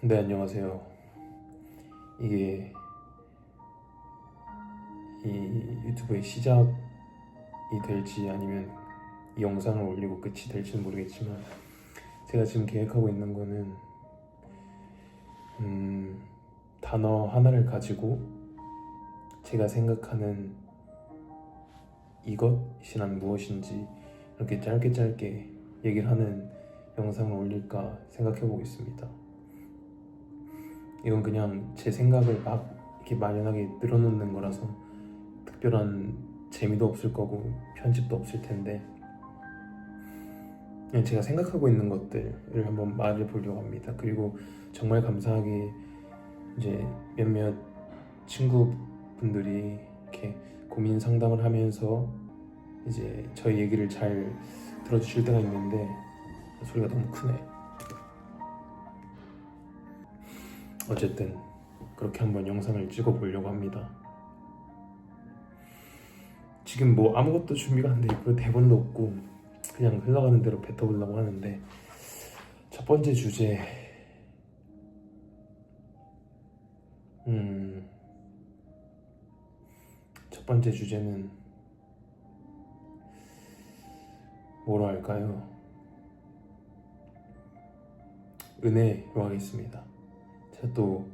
네, 안녕하세요. 이게 이 유튜브의 시작이 될지 아니면 이 영상을 올리고 끝이 될지는 모르겠지만 제가 지금 계획하고 있는 거는 단어 하나를 가지고 제가 생각하는 이것이란 무엇인지 이렇게 짧게 얘기를 하는 영상을 올릴까 생각해보고 있습니다. 이건 그냥 제 생각을 막 이렇게 만연하게 늘어놓는 거라서 특별한 재미도 없을 거고 편집도 없을 텐데 그냥 제가 생각하고 있는 것들을 한번 말해 보려고 합니다. 그리고 정말 감사하게 이제 몇몇 친구분들이 이렇게 고민 상담을 하면서 이제 저희 얘기를 잘 들어주실 때가 있는데 소리가 너무 크네. 어쨌든 그렇게 한번 영상을 찍어 보려고 합니다. 지금 뭐 아무것도 준비가 안 돼 있고 대본도 없고 그냥 흘러가는 대로 뱉어보려고 하는데 첫 번째 주제 첫 번째 주제는 뭐로 할까요? 은혜로 하겠습니다. 제가 또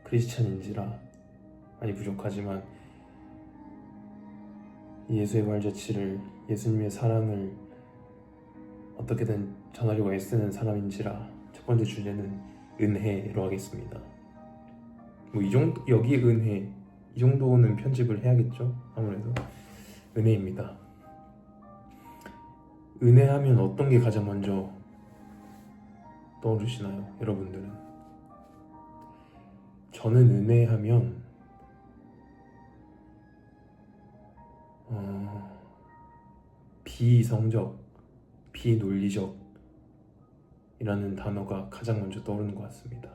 크리스찬인지라 많이 부족하지만 예수의 발자취를, 예수님의 사랑을 어떻게든 전하려고 애쓰는 사람인지라 첫 번째 주제는 은혜로 하겠습니다. 뭐 이 정도, 여기 은혜 이 정도는 편집을 해야겠죠? 아무래도 은혜입니다. 은혜하면 어떤 게 가장 먼저 떠오르시나요? 여러분들은? 저는 은혜하면 비이성적, 비논리적 이라는 단어가 가장 먼저 떠오르는 것 같습니다.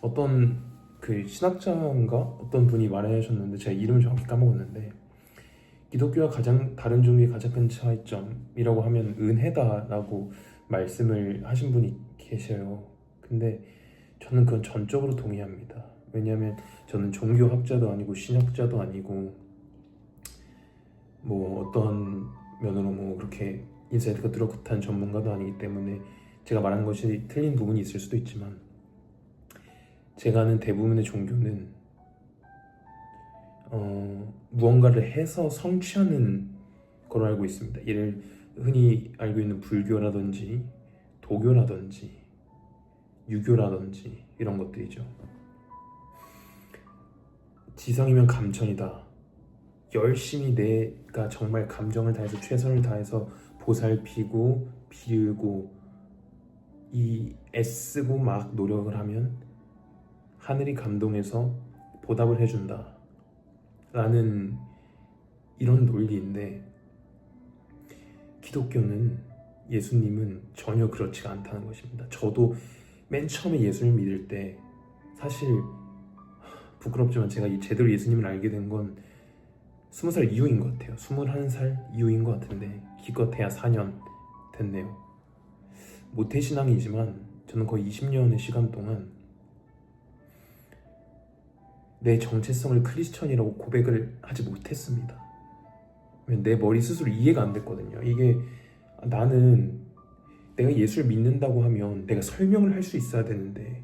어떤 그 신학자인가 어떤 분이 말하셨는데 제가 이름을 정확히 까먹었는데 기독교와 가장 다른 종교의 가장 큰 차이점이라고 하면 은혜다라고 말씀을 하신 분이 계셔요. 근데 저는 그건 전적으로 동의합니다. 왜냐하면 저는 종교학자도 아니고 신학자도 아니고 뭐 어떤 면으로 뭐 그렇게 인사이트가 뚜렷한 전문가도 아니기 때문에 제가 말한 것이 틀린 부분이 있을 수도 있지만 제가 아는 대부분의 종교는 무언가를 해서 성취하는 걸로 알고 있습니다. 예를 흔히 알고 있는 불교라든지 도교라든지 유교라든지 이런 것들이죠. 지성이면 감천이다. 열심히 내가 정말 감정을 다해서 최선을 다해서 보살피고 비우고 이 애쓰고 막 노력을 하면 하늘이 감동해서 보답을 해준다 라는 이런 논리인데 기독교는 예수님은 전혀 그렇지가 않다는 것입니다. 저도 맨 처음에 예수님을 믿을 때 사실 부끄럽지만 제가 제대로 예수님을 알게 된 건 20살 이후인 것 같아요. 21살 이후인 것 같은데 기껏해야 4년 됐네요. 모태신앙이지만 저는 거의 20년의 시간 동안 내 정체성을 크리스천이라고 고백을 하지 못했습니다. 내 머리 스스로 이해가 안 됐거든요. 이게 나는 내가 예수를 믿는다고 하면 내가 설명을 할 수 있어야 되는데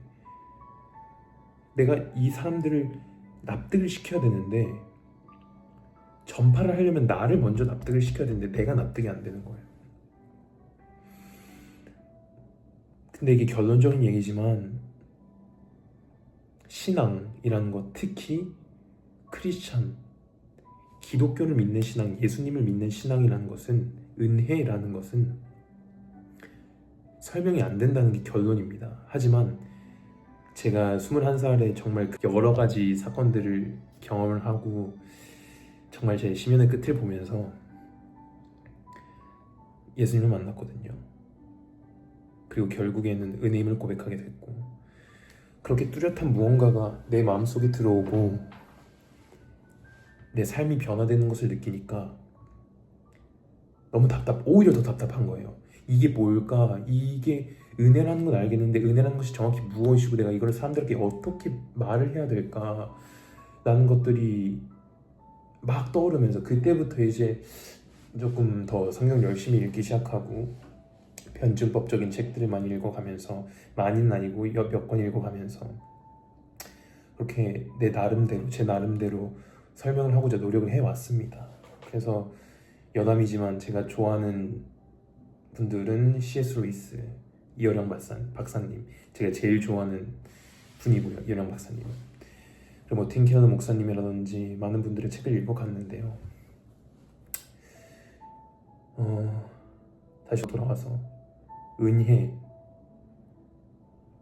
내가 이 사람들을 납득을 시켜야 되는데 전파를 하려면 나를 먼저 납득을 시켜야 되는데 내가 납득이 안 되는 거예요. 근데 이게 결론적인 얘기지만 신앙이라는 것, 특히 크리스찬, 기독교를 믿는 신앙, 예수님을 믿는 신앙이라는 것은, 은혜라는 것은 설명이 안 된다는 게 결론입니다. 하지만 제가 21살에 정말 여러 가지 사건들을 경험을 하고 정말 제 심연의 끝을 보면서 예수님을 만났거든요. 그리고 결국에는 은혜임을 고백하게 됐고 그렇게 뚜렷한 무언가가 내 마음속에 들어오고 내 삶이 변화되는 것을 느끼니까 너무 오히려 더 답답한 거예요. 이게 뭘까? 이게 은혜라는 건 알겠는데 은혜라는 것이 정확히 무엇이고 내가 이걸 사람들에게 어떻게 말을 해야 될까? 라는 것들이 막 떠오르면서 그때부터 이제 조금 더 성경 열심히 읽기 시작하고 변증법적인 책들을 많이 읽어가면서, 많이는 아니고 몇 권 읽어가면서 그렇게 제 나름대로 설명을 하고자 노력을 해왔습니다. 그래서 여담이지만 제가 좋아하는 분들은 C.S. 루이스, 이어령 박사님, 제가 제일 좋아하는 분이고요. 이어령 박사님은. 그리고 뭐 팀케너 목사님이라든지 많은 분들의 책을 읽어갔는데요. 다시 돌아와서 은혜,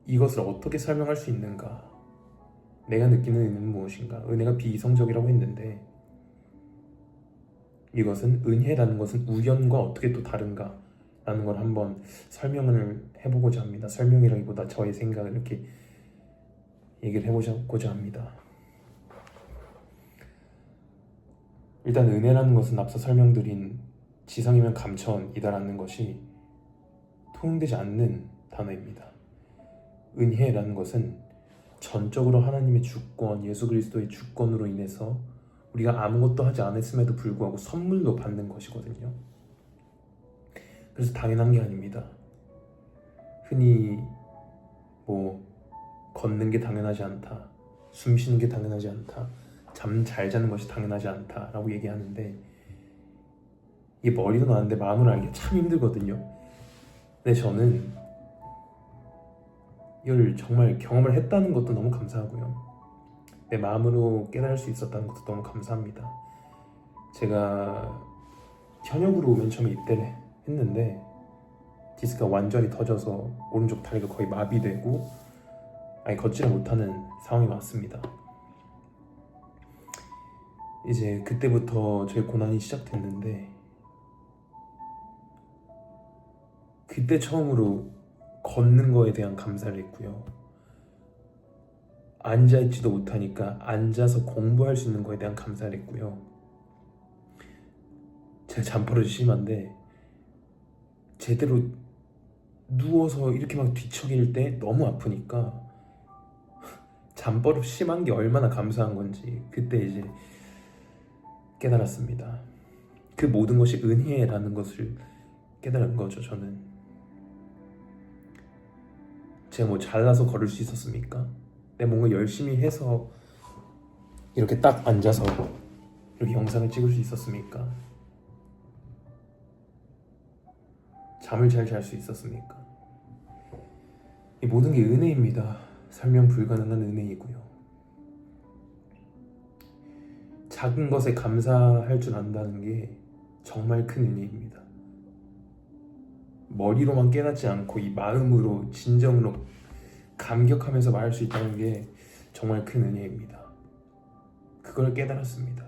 이것을 어떻게 설명할 수 있는가? 내가 느끼는 은혜는 무엇인가? 은혜가 비이성적이라고 했는데 이것은, 은혜라는 것은 우연과 어떻게 또 다른가? 라는 걸 한번 설명을 해보고자 합니다. 설명이라기보다 저의 생각을 이렇게 얘기를 해보고자 합니다. 일단 은혜라는 것은 앞서 설명드린 지성이면 감천이다라는 것이 통용되지 않는 단어입니다. 은혜라는 것은 전적으로 하나님의 주권, 예수 그리스도의 주권으로 인해서 우리가 아무것도 하지 않았음에도 불구하고 선물로 받는 것이거든요. 그래서 당연한 게 아닙니다. 흔히 뭐 걷는 게 당연하지 않다, 숨 쉬는 게 당연하지 않다, 잠 잘 자는 것이 당연하지 않다라고 얘기하는데, 이게 머리로 나는데 마음으로 알기가 참 힘들거든요. 근데 저는 이걸 정말 경험을 했다는 것도 너무 감사하고요, 내 마음으로 깨달을 수 있었다는 것도 너무 감사합니다. 제가 현역으로 맨 처음에 입대를 했는데 디스크가 완전히 터져서 오른쪽 다리가 거의 마비되고 아예 걷지를 못하는 상황이 왔습니다. 이제 그때부터 저의 고난이 시작됐는데, 그때 처음으로 걷는 거에 대한 감사를 했고요, 앉아있지도 못하니까 앉아서 공부할 수 있는 거에 대한 감사를 했고요, 제가 잠버릇이 심한데 제대로 누워서 이렇게 막 뒤척일 때 너무 아프니까 잠버릇 심한 게 얼마나 감사한 건지 그때 이제 깨달았습니다. 그 모든 것이 은혜라는 것을 깨달은 거죠. 저는 제가 뭐 잘나서 걸을 수 있었습니까? 내가 뭔가 열심히 해서 이렇게 딱 앉아서 이렇게 영상을 찍을 수 있었습니까? 잠을 잘 잘 수 있었습니까? 이 모든 게 은혜입니다. 설명 불가능한 은혜이고요. 작은 것에 감사할 줄 안다는 게 정말 큰 은혜입니다. 머리로만 깨닫지 않고 이 마음으로, 진정으로 감격하면서 말할 수 있다는 게 정말 큰 은혜입니다. 그걸 깨달았습니다.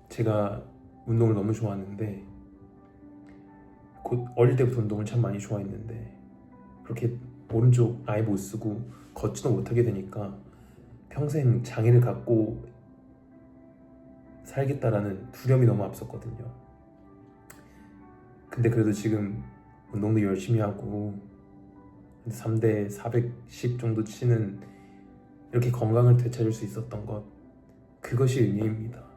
제가 운동을 너무 좋아하는데, 곧 어릴 때부터 운동을 참 많이 좋아했는데 그렇게 오른쪽 아예 못 쓰고 걷지도 못하게 되니까 평생 장애를 갖고 살겠다라는 두려움이 너무 앞섰거든요. 근데 그래도 지금 운동도 열심히 하고 3대 410 정도 치는 이렇게 건강을 되찾을 수 있었던 것, 그것이 은혜입니다.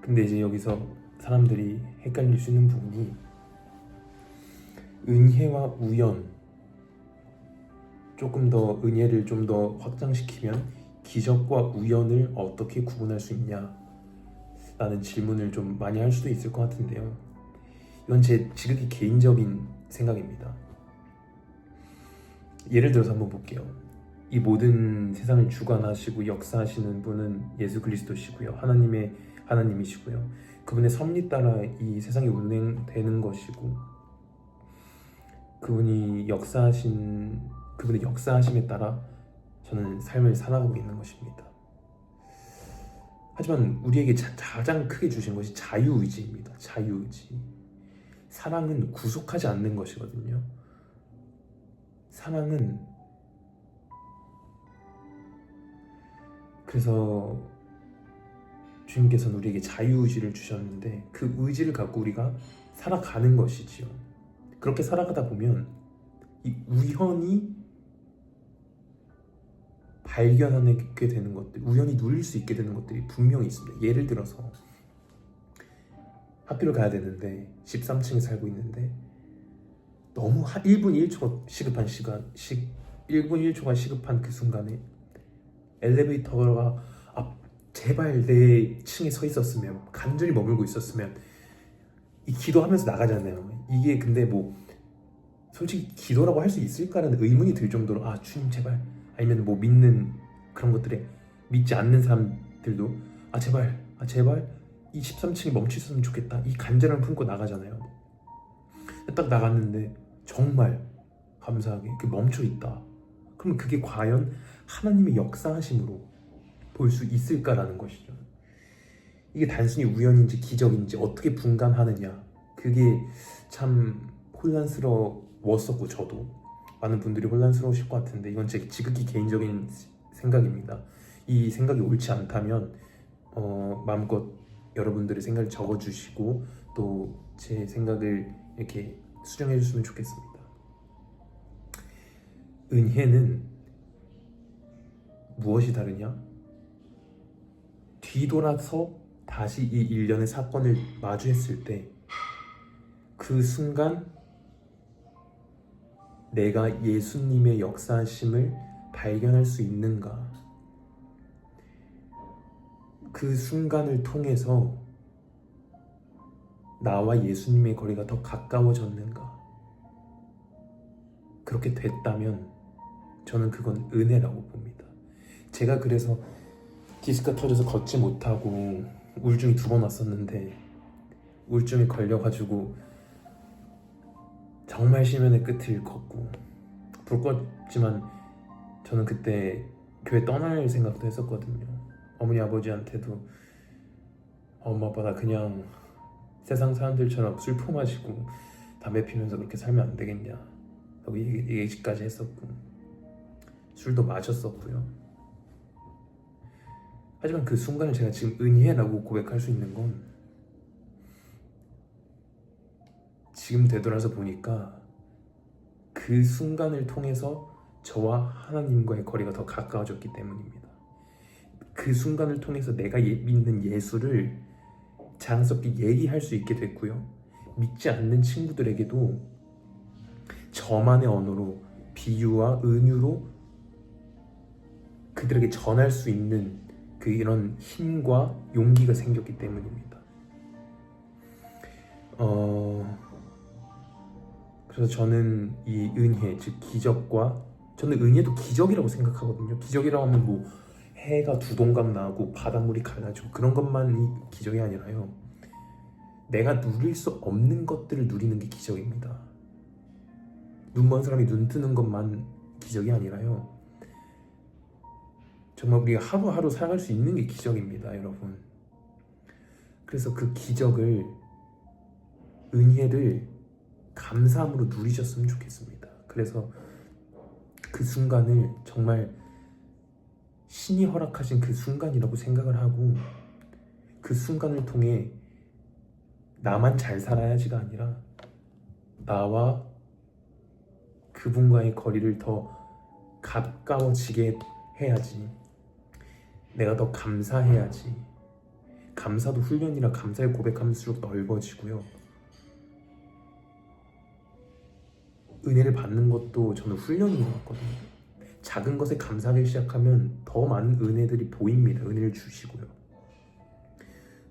근데 이제 여기서 사람들이 헷갈릴 수 있는 부분이, 은혜와 우연, 조금 더 은혜를 좀 더 확장시키면 기적과 우연을 어떻게 구분할 수 있냐 라는 질문을 좀 많이 할 수도 있을 것 같은데요, 이건 제 지극히 개인적인 생각입니다. 예를 들어서 한번 볼게요. 이 모든 세상을 주관하시고 역사하시는 분은 예수 그리스도시고요, 하나님이시고요, 그분의 섭리 따라 이 세상이 운행되는 것이고, 그분의 역사하심에 따라 저는 삶을 살아가고 있는 것입니다. 하지만 우리에게 가장 크게 주신 것이 자유의지입니다. 자유의지. 사랑은 구속하지 않는 것이거든요. 사랑은 그래서 주님께서는 우리에게 자유의지를 주셨는데 그 의지를 갖고 우리가 살아가는 것이지요. 그렇게 살아가다 보면 이 우연히 발견하게 되는 것들, 우연히 누릴 수 있게 되는 것들이 분명히 있습니다. 예를 들어서 학교를 가야 되는데 13층에 살고 있는데 너무 1분 1초 시급한 1분 1초가 시급한 그 순간에 엘리베이터가 제발 내 층에 서 있었으면, 간절히 머물고 있었으면, 이 기도하면서 나가잖아요. 이게 근데 뭐 솔직히 기도라고 할 수 있을까라는 의문이 들 정도로 주님 제발, 아니면 뭐 믿는 그런 것들에 믿지 않는 사람들도 제발 이 13층이 멈추셨으면 좋겠다, 이 간절함을 품고 나가잖아요. 딱 나갔는데 정말 감사하게 그 멈춰 있다. 그러면 그게 과연 하나님의 역사하심으로 볼 수 있을까라는 것이죠. 이게 단순히 우연인지 기적인지 어떻게 분간하느냐, 그게 참 혼란스러웠었고, 저도 많은 분들이 혼란스러우실 것 같은데 이건 제 지극히 개인적인 생각입니다. 이 생각이 옳지 않다면 마음껏 여러분들의 생각을 적어주시고 또 제 생각을 이렇게 수정해 주시면 좋겠습니다. 은혜는 무엇이 다르냐? 뒤돌아서 다시 이 일련의 사건을 마주했을 때 그 순간 내가 예수님의 역사하심을 발견할 수 있는가? 그 순간을 통해서 나와 예수님의 거리가 더 가까워졌는가? 그렇게 됐다면 저는 그건 은혜라고 봅니다. 제가 그래서 디스크가 터져서 걷지 못하고 우울증이 2번 왔었는데, 우울증에 걸려가지고 정말 심연의 끝을 걷고 부끄럽지만 저는 그때 교회 떠날 생각도 했었거든요. 어머니 아버지한테도 엄마 아빠 나 그냥 세상 사람들처럼 술 퍼마시고 담배 피면서 그렇게 살면 안 되겠냐 라고 얘기까지 했었고, 술도 마셨었고요. 하지만 그 순간을 제가 지금 은혜라고 고백할 수 있는 건 지금 되돌아서 보니까 그 순간을 통해서 저와 하나님과의 거리가 더 가까워졌기 때문입니다. 그 순간을 통해서 내가 믿는 예수를 자랑스럽게 얘기할 수 있게 됐고요. 믿지 않는 친구들에게도 저만의 언어로, 비유와 은유로 그들에게 전할 수 있는 이런 힘과 용기가 생겼기 때문입니다. 그래서 저는 이 은혜, 즉 기적과, 저는 은혜도 기적이라고 생각하거든요. 기적이라고 하면 뭐 해가 두 동강 나고 바닷물이 갈라지고 그런 것만이 기적이 아니라요, 내가 누릴 수 없는 것들을 누리는 게 기적입니다. 눈먼 사람이 눈 뜨는 것만 기적이 아니라요, 정말 우리가 하루하루 살아갈 수 있는 게 기적입니다, 여러분. 그래서 그 기적을, 은혜를 감사함으로 누리셨으면 좋겠습니다. 그래서 그 순간을 정말 신이 허락하신 그 순간이라고 생각을 하고, 그 순간을 통해 나만 잘 살아야지가 아니라 나와 그분과의 거리를 더 가까워지게 해야지, 내가 더 감사해야지. 감사도 훈련이라 감사의 고백하면서 넓어지고요. 은혜를 받는 것도 저는 훈련인 것 같거든요. 작은 것에 감사하기 시작하면 더 많은 은혜들이 보입니다. 은혜를 주시고요.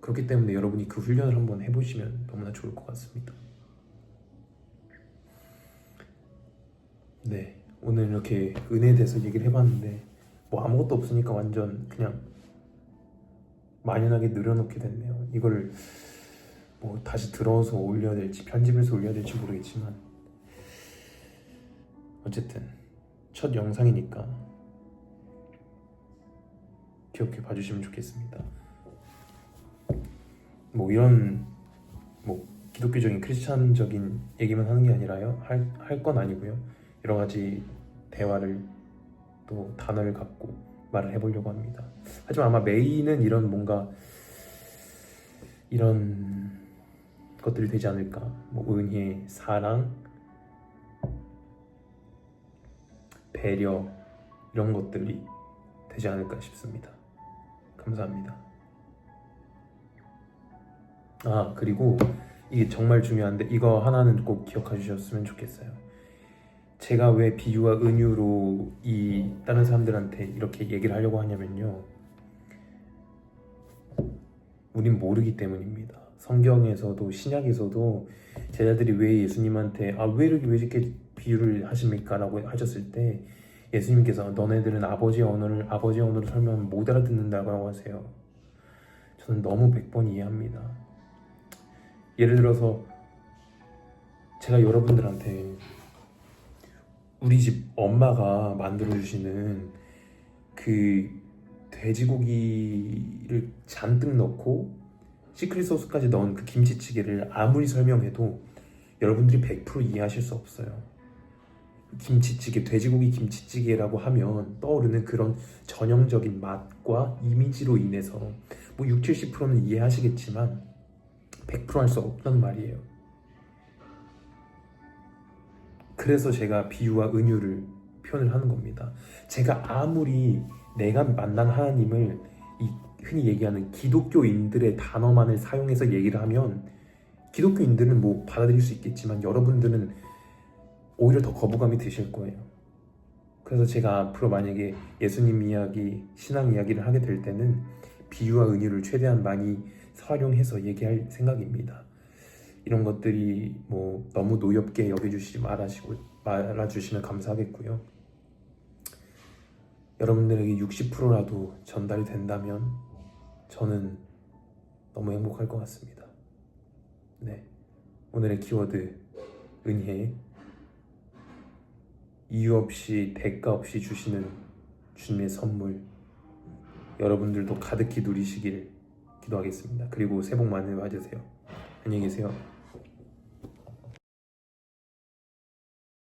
그렇기 때문에 여러분이 그 훈련을 한번 해보시면 너무나 좋을 것 같습니다. 네, 오늘 이렇게 은혜에 대해서 얘기를 해봤는데 뭐 아무것도 없으니까 완전 그냥 만연하게 늘어놓게 됐네요. 이걸 뭐 다시 들어서 올려야 될지 편집해서 올려야 될지 모르겠지만 어쨌든 첫 영상이니까 기억해 봐주시면 좋겠습니다. 뭐 이런 뭐 기독교적인 크리스찬적인 얘기만 하는 게 아니라요, 할 건 아니고요, 여러 가지 대화를 또 단어를 갖고 말을 해보려고 합니다. 하지만 아마 메인은 이런 뭔가 이런 것들이 되지 않을까. 뭐 은혜, 사랑, 배려 이런 것들이 되지 않을까 싶습니다. 감사합니다. 그리고 이게 정말 중요한데 이거 하나는 꼭 기억해 주셨으면 좋겠어요. 제가 왜 비유와 은유로 이 다른 사람들한테 이렇게 얘기를 하려고 하냐면요, 우린 모르기 때문입니다. 성경에서도 신약에서도 제자들이 왜 예수님한테 왜 이렇게 비유를 하십니까? 라고 하셨을 때 예수님께서 너네들은 아버지의 언어로 설명하면 못 알아듣는다고 하세요. 저는 너무 100번 이해합니다. 예를 들어서 제가 여러분들한테 우리 집 엄마가 만들어주시는 그 돼지고기를 잔뜩 넣고 시크릿 소스까지 넣은 그 김치찌개를 아무리 설명해도 여러분들이 100% 이해하실 수 없어요. 김치찌개, 돼지고기 김치찌개라고 하면 떠오르는 그런 전형적인 맛과 이미지로 인해서 뭐 60, 70%는 이해하시겠지만 100% 할 수 없단 말이에요. 그래서 제가 비유와 은유를 표현을 하는 겁니다. 제가 아무리 내가 만난 하나님을 이 흔히 얘기하는 기독교인들의 단어만을 사용해서 얘기를 하면 기독교인들은 뭐 받아들일 수 있겠지만 여러분들은 오히려 더 거부감이 드실 거예요. 그래서 제가 앞으로 만약에 예수님 이야기, 신앙 이야기를 하게 될 때는 비유와 은유를 최대한 많이 활용해서 얘기할 생각입니다. 이런 것들이 뭐 너무 노엽게 여겨주시지 말아주시면 감사하겠고요. 여러분들에게 60%라도 전달이 된다면 저는 너무 행복할 것 같습니다. 네, 오늘의 키워드 은혜, 이유 없이 대가 없이 주시는 주님의 선물, 여러분들도 가득히 누리시길 기도하겠습니다. 그리고 새해 복 많이 받으세요. 안녕히 계세요.